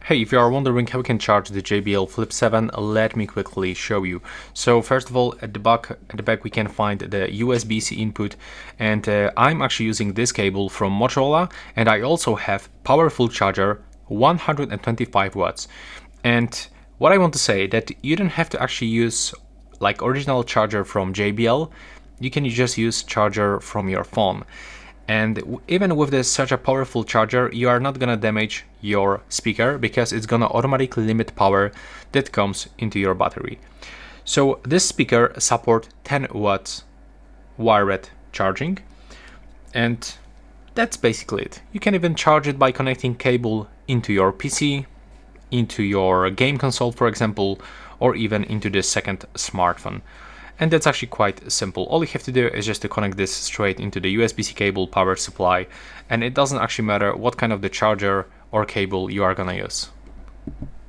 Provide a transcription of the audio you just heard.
Hey, if you are wondering how we can charge the JBL Flip 7, let me quickly show you. So first of all, at the back we can find the USB-C input, and I'm actually using this cable from Motorola, and I also have powerful charger, 125 watts. And what I want to say that you don't have to actually use like original charger from JBL. You can just use charger from your phone. And even with such a powerful charger, you are not gonna damage your speaker because it's gonna automatically limit power that comes into your battery. So this speaker supports 10 watts wired charging, and that's basically it. You can even charge it by connecting cable into your PC, into your game console, for example, or even into the second smartphone. And that's actually quite simple. All you have to do is just to connect this straight into the USB-C cable power supply, and it doesn't actually matter what kind of the charger or cable you are gonna use.